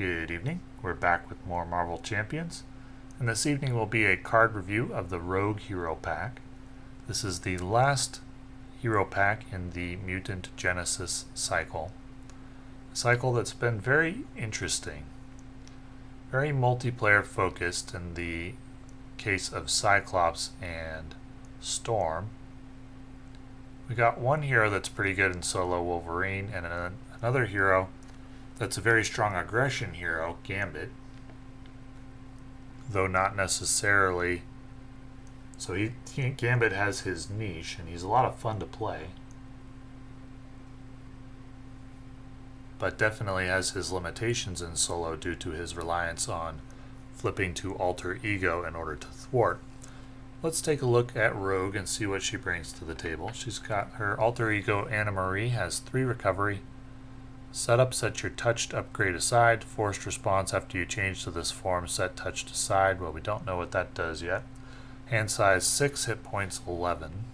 Good evening. We're back with more Marvel Champions, and this evening will be a card review of the Rogue Hero Pack. This is the last hero pack in the Mutant Genesis cycle. A cycle that's been very interesting, very multiplayer focused in the case of Cyclops and Storm. We got one hero that's pretty good in solo, Wolverine, and another hero that's a very strong aggression hero, Gambit. Though not necessarily. So Gambit has his niche, and he's a lot of fun to play. But definitely has his limitations in solo due to his reliance on flipping to alter ego in order to thwart. Let's take a look at Rogue and see what she brings to the table. She's got her alter ego, Anna Marie, has 3 recovery. Setup, set your touched upgrade aside. Forced response, after you change to this form, set touched aside. Well, we don't know what that does yet. Hand size 6, hit points 11.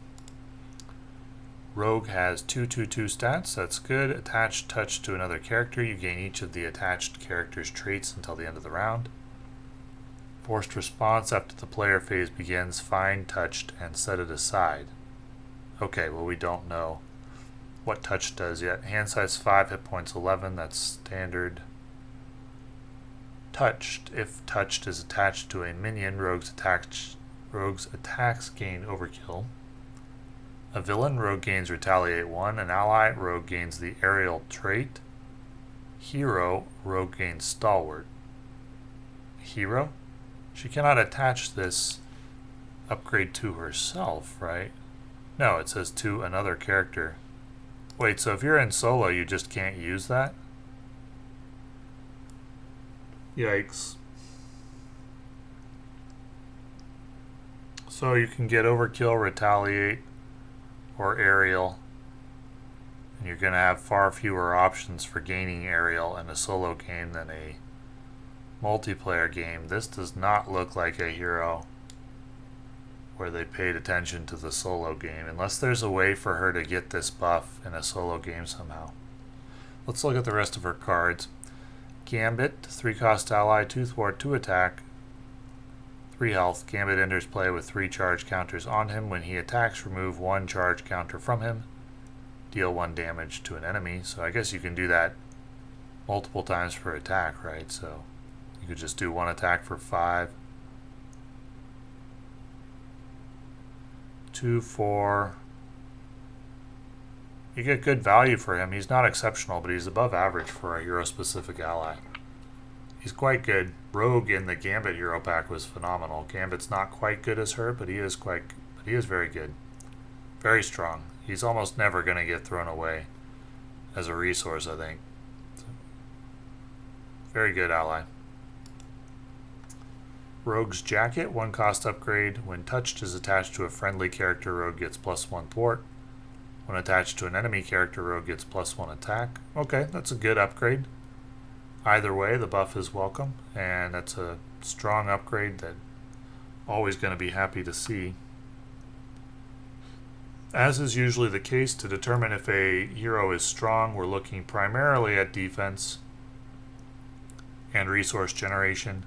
Rogue has 2/2/2 stats, that's good. Attached touch to another character. You gain each of the attached character's traits until the end of the round. Forced response, after the player phase begins, find touched and set it aside. Okay, well, we don't know what touch does yet. Hand size 5, hit points 11, that's standard. Touched, if touched is attached to a minion, Rogue's attacks gain overkill. A villain, Rogue gains retaliate 1. An ally, Rogue gains the aerial trait. Hero, Rogue gains stalwart. Hero? She cannot attach this upgrade to herself, right? No, it says to another character. Wait, so if you're in solo, you just can't use that? Yikes. So you can get overkill, retaliate, or aerial. And you're going to have far fewer options for gaining aerial in a solo game than a multiplayer game. This does not look like a hero where they paid attention to the solo game, unless there's a way for her to get this buff in a solo game somehow. Let's look at the rest of her cards. Gambit, 3 cost ally, 2 thwart, 2 attack, 3 health. Gambit enters play with 3 charge counters on him. When he attacks, remove 1 charge counter from him. Deal 1 damage to an enemy. So I guess you can do that multiple times per attack, right? So you could just do 1 attack for 5. 2, 4. You get good value for him. He's not exceptional, but he's above average for a hero-specific ally. He's quite good. Rogue in the Gambit hero pack was phenomenal. Gambit's not quite good as her, but he is very good. Very strong. He's almost never going to get thrown away as a resource, I think. Very good ally. Rogue's Jacket, 1 cost upgrade. When touched is attached to a friendly character, Rogue gets +1 thwart. When attached to an enemy character, Rogue gets +1 attack. Okay, that's a good upgrade. Either way, the buff is welcome, and that's a strong upgrade that always going to be happy to see. As is usually the case, to determine if a hero is strong, we're looking primarily at defense and resource generation.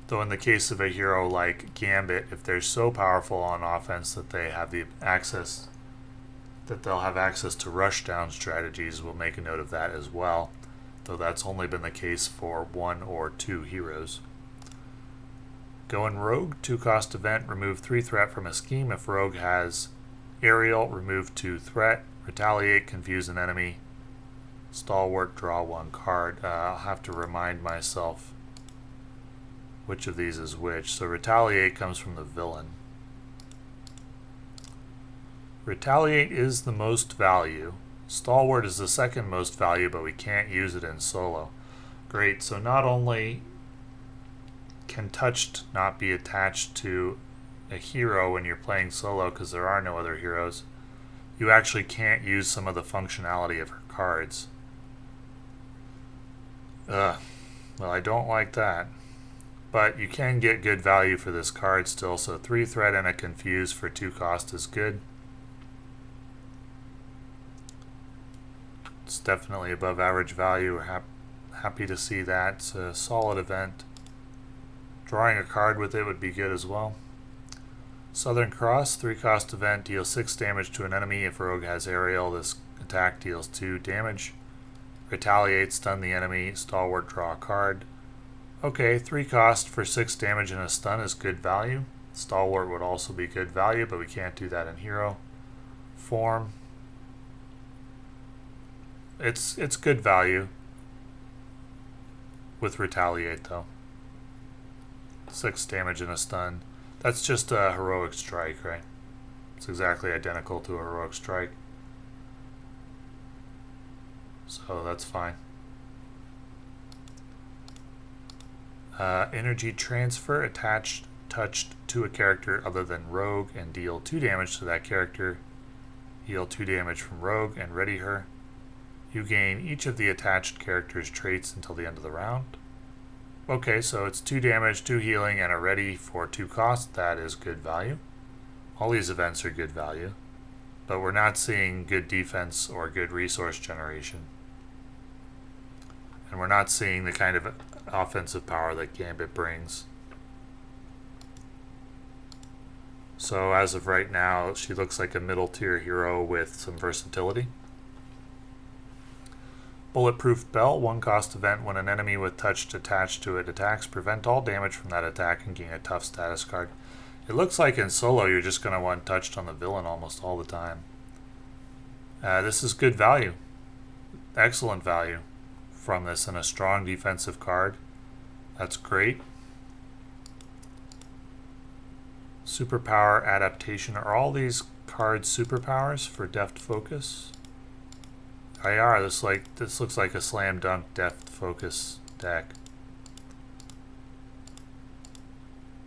Though in the case of a hero like Gambit, if they're so powerful on offense that they'll have access to rushdown strategies, we'll make a note of that as well. Though that's only been the case for 1 or 2 heroes. Going Rogue, 2 cost event, remove 3 threat from a scheme. If Rogue has aerial, remove 2 threat. Retaliate, confuse an enemy. Stalwart, draw 1 card. I'll have to remind myself which of these is which. So retaliate comes from the villain. Retaliate is the most value. Stalwart is the second most value, but we can't use it in solo. Great, so not only can touched not be attached to a hero when you're playing solo because there are no other heroes, you actually can't use some of the functionality of her cards. Well, I don't like that. But you can get good value for this card still, so 3 threat and a confuse for 2 cost is good. It's definitely above average value. We're Happy to see that. It's a solid event. Drawing a card with it would be good as well. Southern Cross, 3-cost event, deals 6 damage to an enemy. If Rogue has aerial, this attack deals 2 damage. Retaliate, stun the enemy, Stalwart, draw a card. Okay, 3 cost for 6 damage and a stun is good value. Stalwart would also be good value, but we can't do that in hero form. It's good value with Retaliate though. 6 damage and a stun. That's just a heroic strike, right? It's exactly identical to a heroic strike. So that's fine. Energy transfer, attached, touched to a character other than Rogue and deal 2 damage to that character. Heal 2 damage from Rogue and ready her. You gain each of the attached character's traits until the end of the round. Okay, so it's 2 damage, 2 healing, and a ready for 2 cost. That is good value. All these events are good value, but we're not seeing good defense or good resource generation. And we're not seeing the kind of offensive power that Gambit brings. So as of right now, she looks like a middle tier hero with some versatility. Bulletproof Bell, 1-cost event. When an enemy with touched attached to it attacks, prevent all damage from that attack and gain a tough status card. It looks like in solo you're just going to want touched on the villain almost all the time. This is good value. Excellent value from this and a strong defensive card. That's great. Superpower adaptation. Are all these cards superpowers for deft focus? They are. This looks like a slam dunk deft focus deck.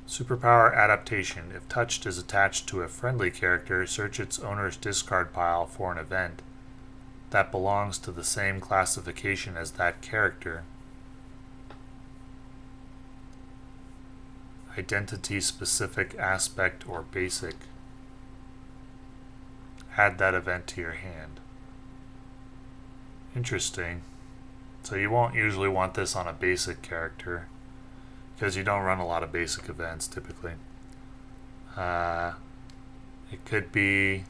Superpower adaptation. If touched is attached to a friendly character, search its owner's discard pile for an event that belongs to the same classification as that character. Identity specific, aspect, or basic. Add that event to your hand. Interesting. So you won't usually want this on a basic character because you don't run a lot of basic events typically. It could be...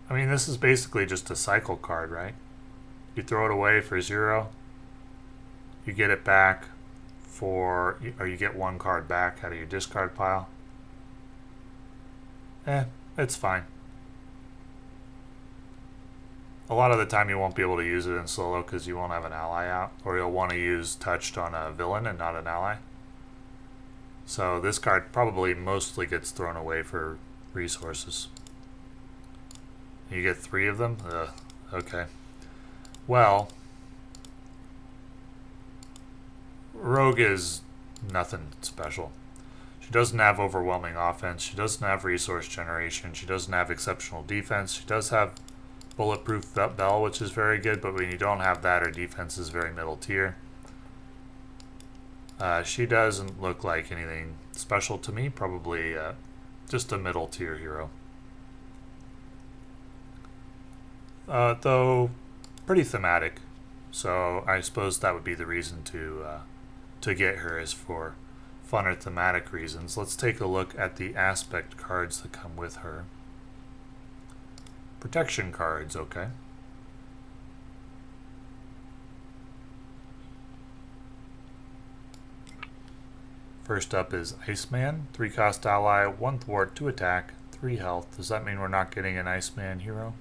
I mean, this is basically just a cycle card, right? You throw it away for 0. You get it back for... or you get 1 card back out of your discard pile. It's fine. A lot of the time you won't be able to use it in solo because you won't have an ally out, or you'll want to use touched on a villain and not an ally. So this card probably mostly gets thrown away for resources. You get 3 of them? Okay. Well, Rogue is nothing special. She doesn't have overwhelming offense. She doesn't have resource generation. She doesn't have exceptional defense. She does have Bulletproof Bell, which is very good, but when you don't have that, her defense is very middle tier. She doesn't look like anything special to me. Probably just a middle tier hero. Though pretty thematic, so I suppose that would be the reason to get her, is for fun or thematic reasons. Let's take a look at the aspect cards that come with her. Protection cards, okay. First up is Iceman, 3-cost ally, 1 thwart, 2 attack, 3 health. Does that mean we're not getting an Iceman hero?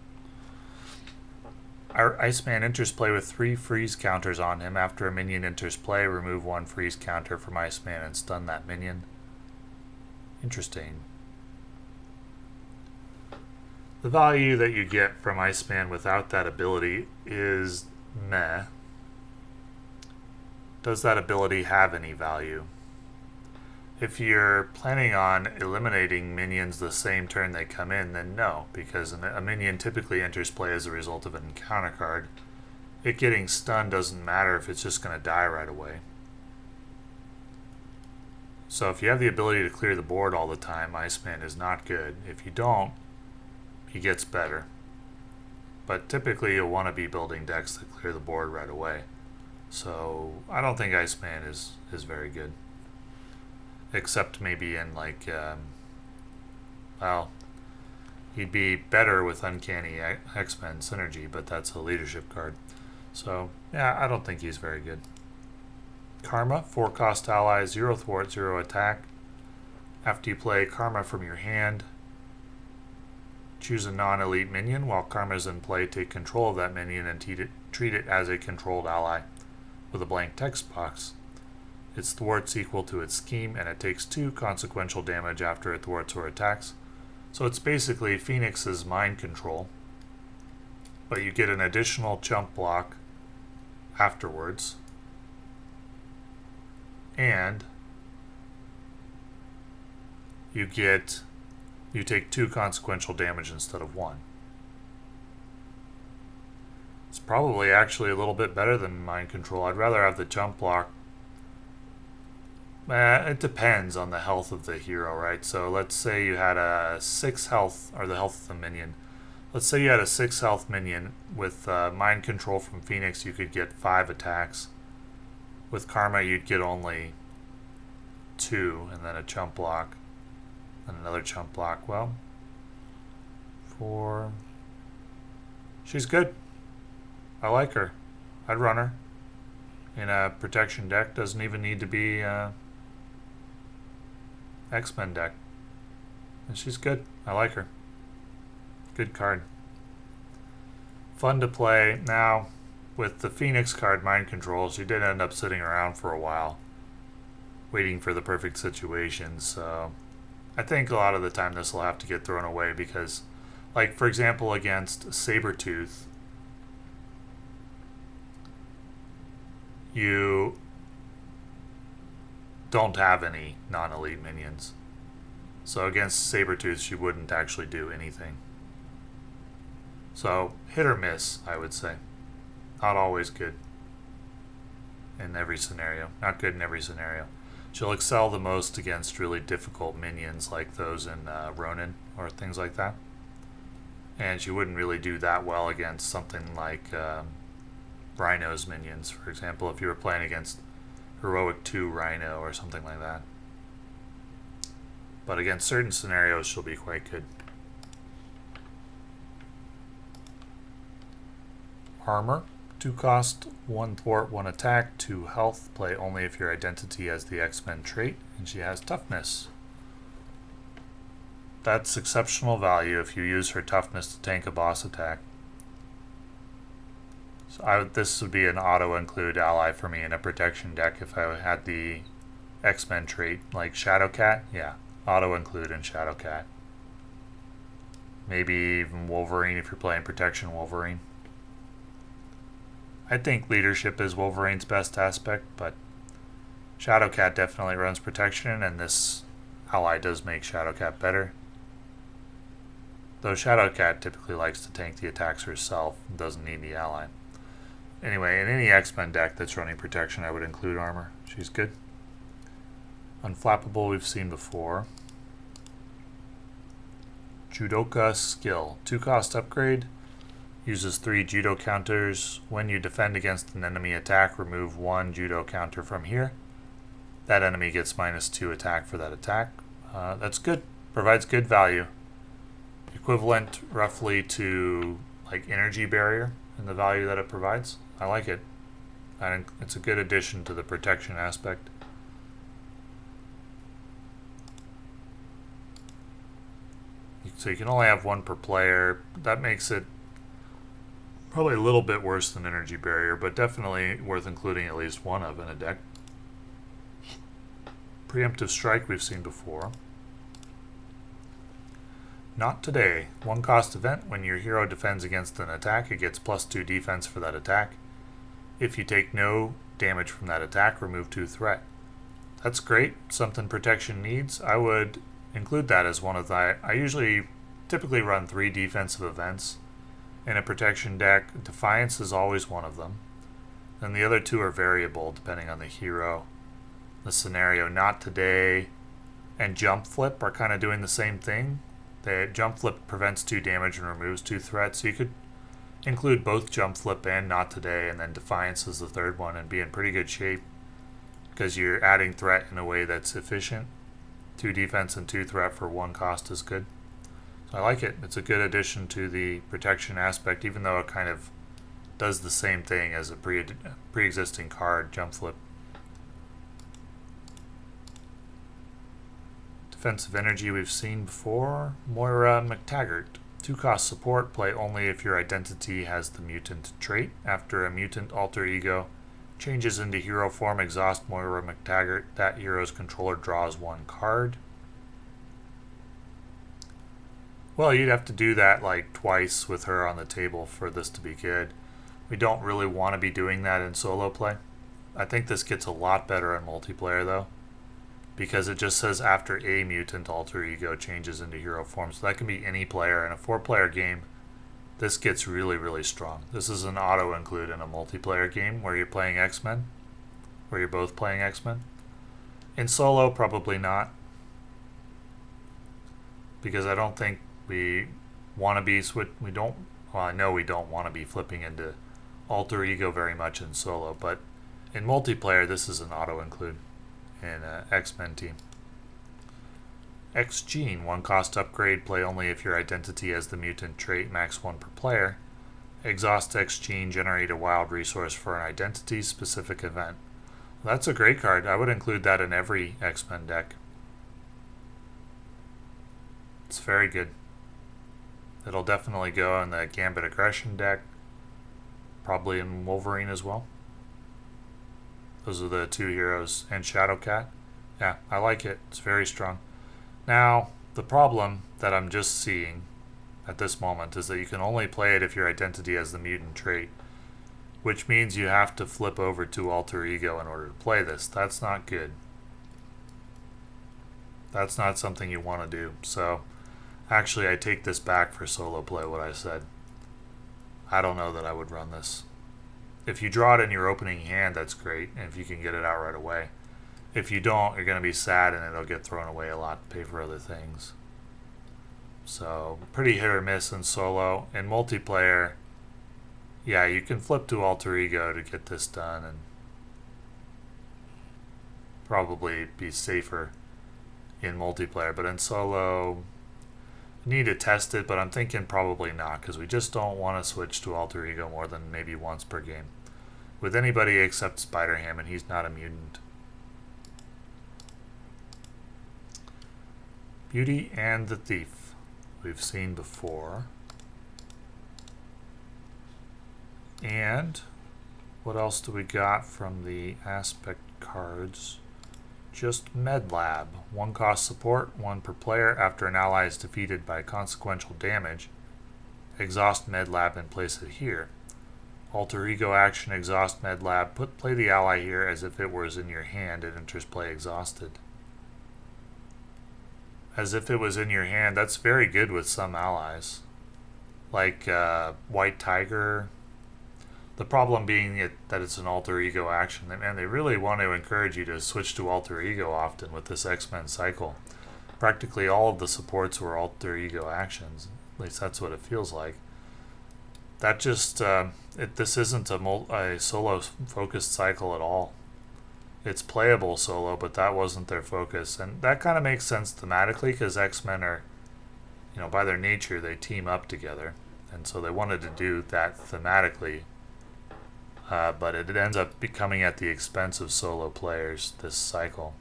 Our Iceman enters play with 3 freeze counters on him. After a minion enters play, remove 1 freeze counter from Iceman and stun that minion. Interesting. The value that you get from Iceman without that ability is meh. Does that ability have any value? If you're planning on eliminating minions the same turn they come in, then no, because a minion typically enters play as a result of an encounter card. It getting stunned doesn't matter if it's just going to die right away. So if you have the ability to clear the board all the time, Iceman is not good. If you don't, he gets better. but typically you'll want to be building decks that clear the board right away. So I don't think Iceman is very good, except maybe in like, well, he'd be better with Uncanny X-Men Synergy, but that's a leadership card. So yeah, I don't think he's very good. Karma, 4-cost ally, 0 thwart, 0 attack. After you play Karma from your hand, choose a non-elite minion. While Karma is in play, take control of that minion and treat it as a controlled ally with a blank text box. Its thwarts equal to its scheme, and it takes 2 consequential damage after it thwarts or attacks. So it's basically Phoenix's mind control, but you get an additional chump block afterwards, and you take 2 consequential damage instead of 1. It's probably actually a little bit better than mind control. I'd rather have the chump block. It depends on the health of the hero, right? So let's say you had a 6 health, or the health of the minion. Let's say you had a 6 health minion. With mind control from Phoenix, you could get 5 attacks. With Karma, you'd get only 2, and then a chump block, and another chump block. Well, 4. She's good. I like her. I'd run her in a protection deck. Doesn't even need to be X-Men deck. And she's good. I like her. Good card. Fun to play. Now, with the Phoenix card, Mind Control, she did end up sitting around for a while, waiting for the perfect situation. So I think a lot of the time this will have to get thrown away because, like, for example, against Sabretooth, you don't have any non-elite minions. So against Sabretooth, she wouldn't actually do anything. So hit or miss, I would say. Not always good in every scenario. Not good in every scenario. She'll excel the most against really difficult minions like those in Ronin or things like that. And she wouldn't really do that well against something like Rhino's minions, for example, if you were playing against Heroic 2 Rhino or something like that. But against certain scenarios, she'll be quite good. Armor, 2 cost, 1 thwart, 1 attack, 2 health. Play only if your identity has the X-Men trait, and she has toughness. That's exceptional value if you use her toughness to tank a boss attack. So this would be an auto-include ally for me in a protection deck if I had the X-Men trait, like Shadowcat. Yeah, auto-include in Shadowcat. Maybe even Wolverine if you're playing protection Wolverine. I think leadership is Wolverine's best aspect, but Shadowcat definitely runs protection, and this ally does make Shadowcat better. Though Shadowcat typically likes to tank the attacks herself and doesn't need the ally. Anyway, in any X-Men deck that's running protection, I would include armor. She's good. Unflappable we've seen before. Judoka skill. 2 cost upgrade. Uses 3 judo counters. When you defend against an enemy attack, remove 1 judo counter from here. That enemy gets -2 attack for that attack. That's good. Provides good value. Equivalent roughly to like energy barrier in the value that it provides. I like it. And it's a good addition to the protection aspect. So you can only have 1 per player. That makes it probably a little bit worse than energy barrier, but definitely worth including at least 1 of in a deck. Preemptive strike we've seen before. Not today. 1 cost event. When your hero defends against an attack, it gets +2 defense for that attack. If you take no damage from that attack, remove 2 threat. That's great. Something protection needs. I would include that as one of the... I typically run 3 defensive events in a protection deck. Defiance is always one of them. And the other 2 are variable depending on the hero, the scenario. Not today and Jump Flip are kind of doing the same thing. The Jump Flip prevents 2 damage and removes 2 threats. So you could include both Jump Flip and Not Today, and then Defiance is the third one, and be in pretty good shape because you're adding threat in a way that's efficient. 2 defense and 2 threat for 1 cost is good. So I like it. It's a good addition to the protection aspect, even though it kind of does the same thing as a pre-existing card, Jump Flip. Defensive Energy we've seen before. Moira McTaggart. 2 cost support, play only if your identity has the mutant trait. After a mutant alter ego changes into hero form, exhaust Moira McTaggart. That hero's controller draws 1 card. Well, you'd have to do that like twice with her on the table for this to be good. We don't really want to be doing that in solo play. I think this gets a lot better in multiplayer though, because it just says after a mutant alter ego changes into hero form. So that can be any player. In a 4-player game, this gets really, really strong. This is an auto include in a multiplayer game where you're playing X-Men, where you're both playing X-Men. In solo, probably not, because I don't think we want to be I know we don't want to be flipping into alter ego very much in solo, but in multiplayer, this is an auto include in an X-Men team. X-Gene, 1 cost upgrade, play only if your identity has the mutant trait, max 1 per player. Exhaust X-Gene, generate a wild resource for an identity specific event. Well, that's a great card. I would include that in every X-Men deck. It's very good. It'll definitely go in the Gambit Aggression deck, probably in Wolverine as well. Those are the 2 heroes, and Shadowcat. Yeah, I like it. It's very strong. Now, the problem that I'm just seeing at this moment is that you can only play it if your identity has the mutant trait, which means you have to flip over to alter ego in order to play this. That's not good. That's not something you want to do. So, actually, I take this back for solo play, what I said. I don't know that I would run this. If you draw it in your opening hand, that's great, and if you can get it out right away. If you don't, you're going to be sad and it'll get thrown away a lot to pay for other things. So, pretty hit or miss in solo. In multiplayer, yeah, you can flip to alter ego to get this done and probably be safer in multiplayer. But in solo, you need to test it, but I'm thinking probably not, because we just don't want to switch to alter ego more than maybe once per game. With anybody except Spider-Ham, and he's not a mutant. Beauty and the Thief, we've seen before. And what else do we got from the aspect cards? Just MedLab. 1 cost support, 1 per player. After an ally is defeated by consequential damage, exhaust MedLab and place it here. Alter ego action, exhaust MedLab. Play the ally here as if it was in your hand and enters play exhausted. As if it was in your hand, that's very good with some allies. Like White Tiger. The problem being that it's an alter ego action. And they really want to encourage you to switch to alter ego often with this X-Men cycle. Practically all of the supports were alter ego actions. At least that's what it feels like. That just, this isn't a solo focused cycle at all. It's playable solo, but that wasn't their focus. And that kind of makes sense thematically, because X-Men are, by their nature, they team up together. And so they wanted to do that thematically. But it ends up becoming at the expense of solo players this cycle.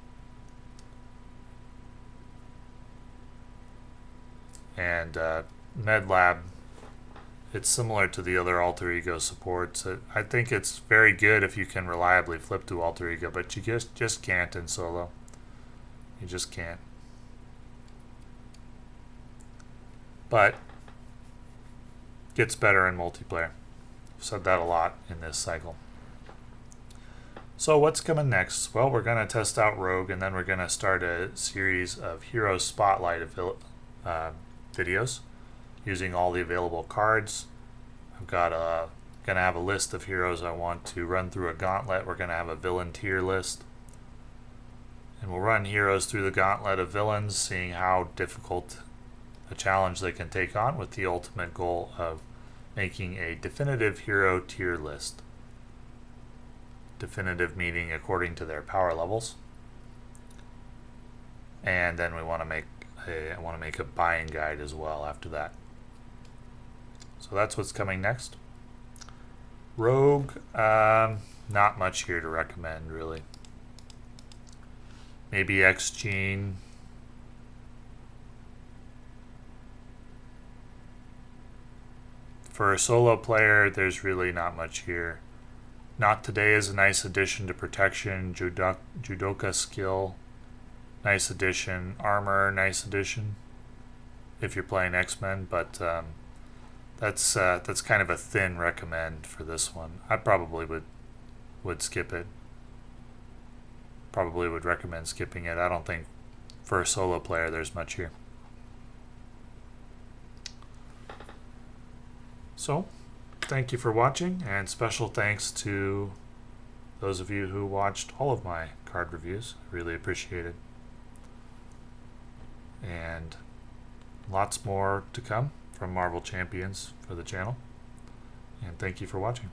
And MedLab, it's similar to the other alter ego supports. I think it's very good if you can reliably flip to alter ego, but you just can't in solo. You just can't. But gets better in multiplayer. I've said that a lot in this cycle. So what's coming next? Well, we're going to test out Rogue, and then we're going to start a series of Hero Spotlight videos using all the available cards. I've got going to have a list of heroes I want to run through a gauntlet. We're going to have a villain tier list. And we'll run heroes through the gauntlet of villains, seeing how difficult a challenge they can take on, with the ultimate goal of making a definitive hero tier list. Definitive meaning according to their power levels. And then we want to make a buying guide as well after that. So that's what's coming next. Rogue, not much here to recommend really. Maybe X-Gene. For a solo player, there's really not much here. Not Today is a nice addition to protection. Judoka skill, nice addition. Armor, nice addition. If you're playing X-Men, but that's kind of a thin recommend for this one. I probably would skip it. Probably would recommend skipping it. I don't think for a solo player there's much here. So, thank you for watching, and special thanks to those of you who watched all of my card reviews. Really appreciate it. And lots more to come from Marvel Champions for the channel. And thank you for watching.